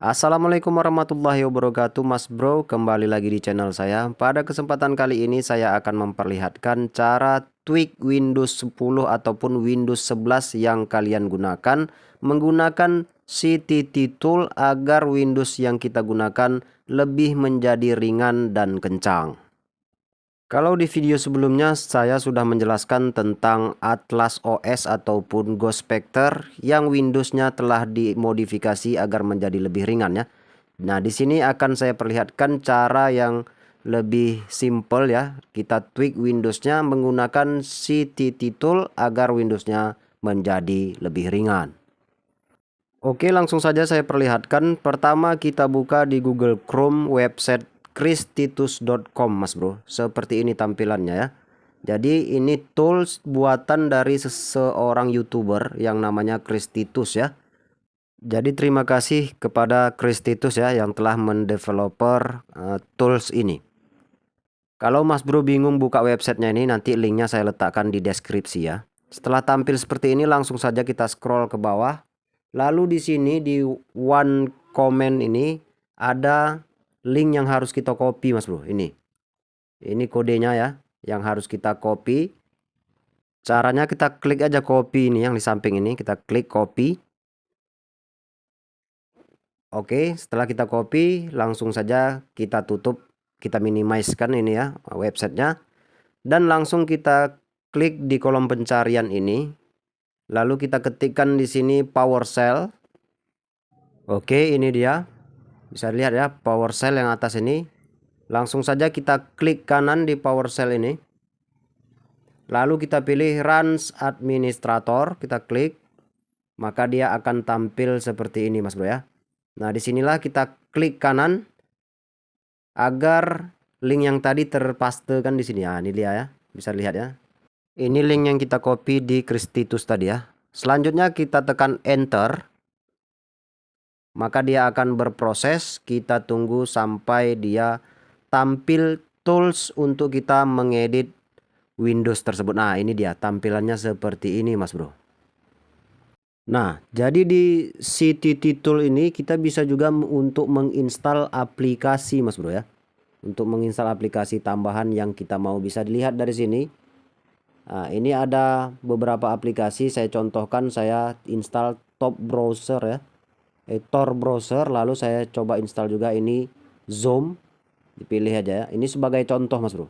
Assalamualaikum warahmatullahi wabarakatuh, Mas Bro. Kembali lagi di channel saya. Pada kesempatan kali ini saya akan memperlihatkan cara tweak Windows 10 ataupun Windows 11 yang kalian gunakan menggunakan CTT Tool agar Windows yang kita gunakan lebih menjadi ringan dan kencang. Kalau di video sebelumnya saya sudah menjelaskan tentang Atlas OS ataupun Ghost Spectre yang Windowsnya telah dimodifikasi agar menjadi lebih ringan ya. Nah, di sini akan saya perlihatkan cara yang lebih simple ya. Kita tweak Windowsnya menggunakan CTT Tool agar Windowsnya menjadi lebih ringan. Oke, langsung saja saya perlihatkan. Pertama kita buka di Google Chrome website christitus.com, Mas Bro. Seperti ini tampilannya ya. Jadi ini tools buatan dari seseorang YouTuber yang namanya Christitus ya. Jadi terima kasih kepada Christitus ya yang telah mendeveloper tools ini. Kalau Mas Bro bingung buka websitenya ini, nanti linknya saya letakkan di deskripsi ya. Setelah tampil seperti ini, langsung saja kita scroll ke bawah. Lalu di sini di one comment ini ada link yang harus kita copy, Mas Bro. Ini kodenya ya yang harus kita copy. Caranya kita klik aja copy ini yang di samping ini, kita klik copy. Oke, setelah kita copy, langsung saja kita tutup, kita minimizekan ini ya websitenya. Dan langsung kita klik di kolom pencarian ini. Lalu kita ketikkan di sini PowerShell. Oke, ini dia. Bisa lihat ya PowerShell yang atas ini. Langsung saja kita klik kanan di PowerShell ini. Lalu kita pilih Runs Administrator, kita klik. Maka dia akan tampil seperti ini, Mas Bro ya. Nah, disinilah kita klik kanan agar link yang tadi terpastekan di sini ya. Ini dia ya, bisa lihat ya. Ini link yang kita copy di Christitus tadi ya. Selanjutnya kita tekan enter. Maka dia akan berproses. Kita tunggu sampai dia tampil tools untuk kita mengedit Windows tersebut. Nah, ini dia tampilannya seperti ini, Mas Bro. Nah, jadi di CTT Tool ini kita bisa juga untuk menginstal aplikasi, Mas Bro ya. Untuk menginstal aplikasi tambahan yang kita mau, bisa dilihat dari sini. Nah, ini ada beberapa aplikasi, saya contohkan, saya install Tor Browser ya. Tor Browser, lalu saya coba install juga ini Zoom. Dipilih aja ya. Ini sebagai contoh, Mas Bro.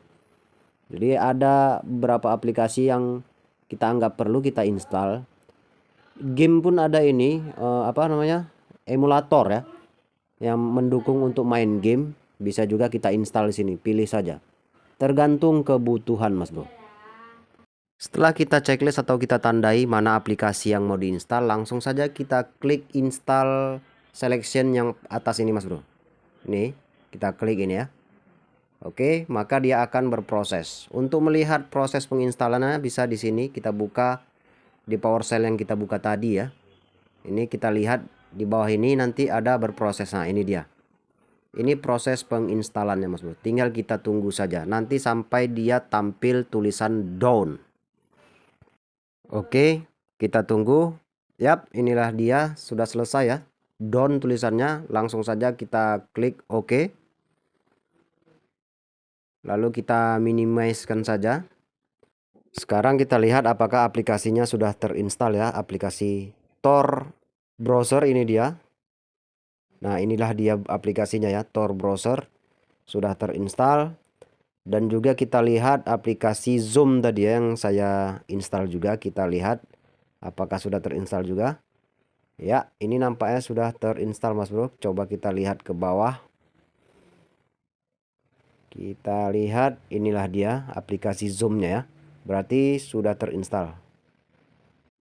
Jadi ada beberapa aplikasi yang kita anggap perlu kita install. Game pun ada ini apa namanya? Emulator ya. Yang mendukung untuk main game, bisa juga kita install di sini, pilih saja. Tergantung kebutuhan, Mas Bro. Setelah kita checklist atau kita tandai mana aplikasi yang mau diinstal, langsung saja kita klik install selection yang atas ini, Mas Bro. Ini kita klik ini ya. Oke, maka dia akan berproses. Untuk melihat proses penginstalannya bisa di sini kita buka di PowerShell yang kita buka tadi ya. Ini kita lihat di bawah ini nanti ada berproses. Nah, ini dia. Ini proses penginstalannya, Mas Bro. Tinggal kita tunggu saja nanti sampai dia tampil tulisan done. Oke, kita tunggu. Yap, inilah dia sudah selesai ya. Done tulisannya. Langsung saja kita klik OK. Lalu kita minimizekan saja. Sekarang kita lihat apakah aplikasinya sudah terinstall ya. Aplikasi Tor Browser ini dia. Nah, inilah dia aplikasinya ya, Tor Browser sudah terinstall. Dan juga kita lihat aplikasi Zoom tadi ya, yang saya install juga. Kita lihat apakah sudah terinstall juga. Ya, ini nampaknya sudah terinstall, Mas Bro. Coba kita lihat ke bawah. Kita lihat inilah dia aplikasi Zoom-nya ya. Berarti sudah terinstall.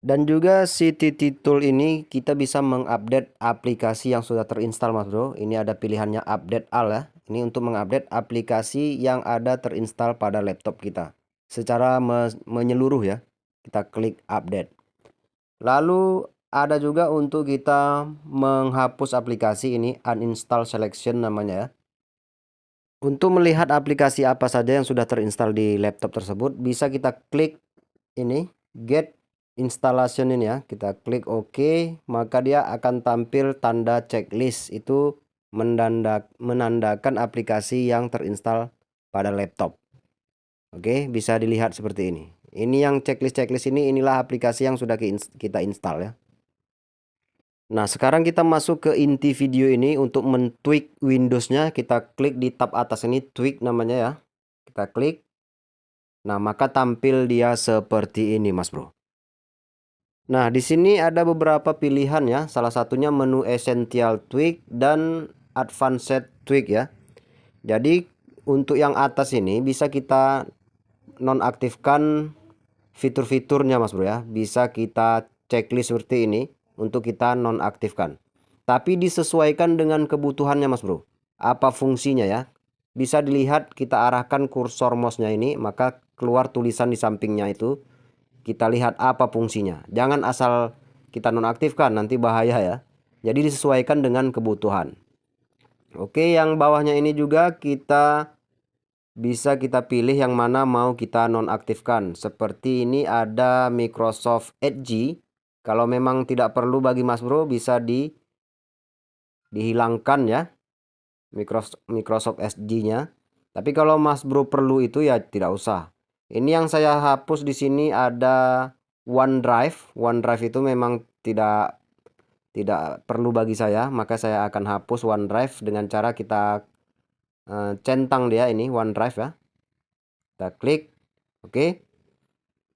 Dan juga CTT Tool ini kita bisa mengupdate aplikasi yang sudah terinstall, Mas Bro. Ini ada pilihannya update all ya. Ini untuk mengupdate aplikasi yang ada terinstall pada laptop kita secara menyeluruh ya. Kita klik update. Lalu ada juga untuk kita menghapus aplikasi, ini uninstall selection namanya ya. Untuk melihat aplikasi apa saja yang sudah terinstall di laptop tersebut, bisa kita klik ini get installation ini ya, kita klik OK, maka dia akan tampil tanda checklist, itu menandakan aplikasi yang terinstall pada laptop. Oke, bisa dilihat seperti ini. Ini yang checklist ini, inilah aplikasi yang sudah kita install ya. Nah, sekarang kita masuk ke inti video ini. Untuk men-tweak Windows-nya, kita klik di tab atas ini, tweak namanya ya. Kita klik. Nah, maka tampil dia seperti ini, Mas Bro. Nah, di sini ada beberapa pilihan ya. Salah satunya menu Essential Tweak dan Advanced Tweak ya. Jadi, untuk yang atas ini bisa kita nonaktifkan fitur-fiturnya, Mas Bro ya. Bisa kita checklist seperti ini untuk kita nonaktifkan. Tapi disesuaikan dengan kebutuhannya, Mas Bro. Apa fungsinya ya? Bisa dilihat, kita arahkan kursor mouse-nya ini, maka keluar tulisan di sampingnya itu. Kita lihat apa fungsinya. Jangan asal kita nonaktifkan, nanti bahaya ya. Jadi disesuaikan dengan kebutuhan. Oke, yang bawahnya ini juga bisa kita pilih yang mana mau kita nonaktifkan. Seperti ini ada Microsoft Edge. Kalau memang tidak perlu bagi Mas Bro, bisa dihilangkan ya Microsoft Edge-nya. Tapi kalau Mas Bro perlu itu ya tidak usah. Ini yang saya hapus di sini ada OneDrive. OneDrive itu memang tidak perlu bagi saya, maka saya akan hapus OneDrive dengan cara kita centang dia ini OneDrive ya. Kita klik oke.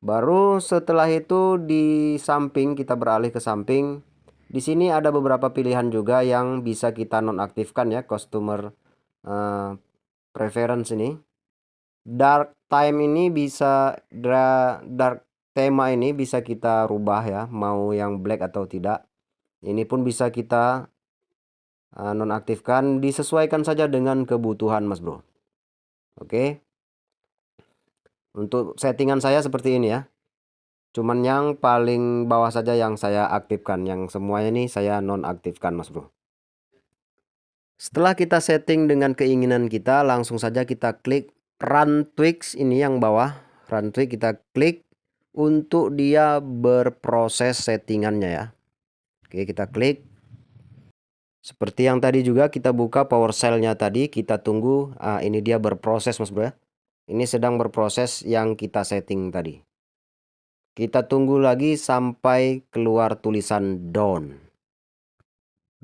Baru setelah itu di samping, kita beralih ke samping. Di sini ada beberapa pilihan juga yang bisa kita nonaktifkan ya, customer preference ini. Dark time ini bisa, dark tema ini bisa kita rubah ya, mau yang black atau tidak. Ini pun bisa kita nonaktifkan, disesuaikan saja dengan kebutuhan Mas Bro. Oke. Untuk settingan saya seperti ini ya. Cuman yang paling bawah saja yang saya aktifkan, yang semuanya ini saya nonaktifkan Mas Bro. Setelah kita setting dengan keinginan kita, langsung saja kita klik Run Tweaks ini yang bawah. Run Tweak kita klik untuk dia berproses settingannya ya. Oke, kita klik. Seperti yang tadi juga kita buka PowerShell-nya tadi, kita tunggu. Ini dia berproses Mas Bro ya. Ini sedang berproses yang kita setting tadi. Kita tunggu lagi sampai keluar tulisan done.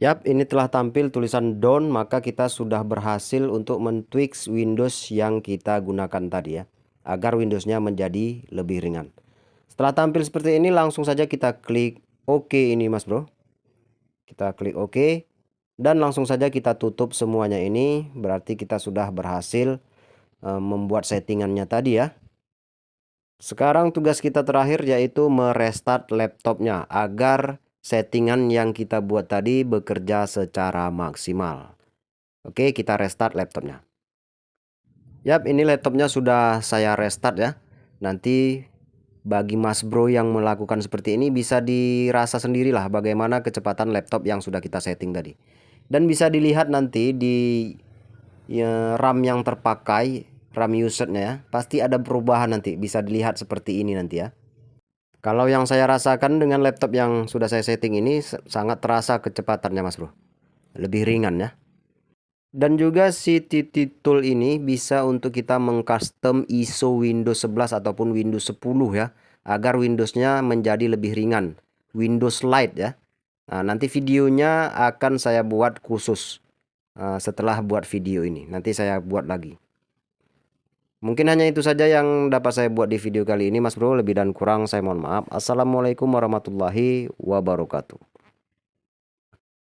Yap, ini telah tampil tulisan done, maka kita sudah berhasil untuk men-tweak Windows yang kita gunakan tadi ya, agar Windows-nya menjadi lebih ringan. Setelah tampil seperti ini, langsung saja kita klik OK ini Mas Bro. Kita klik OK dan langsung saja kita tutup semuanya ini, berarti kita sudah berhasil membuat settingannya tadi ya. Sekarang tugas kita terakhir yaitu merestart laptopnya agar settingan yang kita buat tadi bekerja secara maksimal. Oke, kita restart laptopnya. Yap, ini laptopnya sudah saya restart ya. Nanti bagi Mas Bro yang melakukan seperti ini bisa dirasa sendirilah bagaimana kecepatan laptop yang sudah kita setting tadi. Dan bisa dilihat nanti di RAM yang terpakai, RAM usernya ya, pasti ada perubahan nanti, bisa dilihat seperti ini nanti ya. Kalau yang saya rasakan dengan laptop yang sudah saya setting ini sangat terasa kecepatannya Mas Bro. Lebih ringan ya. Dan juga si TT Tool ini bisa untuk kita mengcustom ISO Windows 11 ataupun Windows 10 ya, agar Windowsnya menjadi lebih ringan. Windows Lite ya. Nah, nanti videonya akan saya buat khusus setelah buat video ini. Nanti saya buat lagi. Mungkin hanya itu saja yang dapat saya buat di video kali ini Mas Bro. Lebih dan kurang saya mohon maaf. Assalamualaikum warahmatullahi wabarakatuh.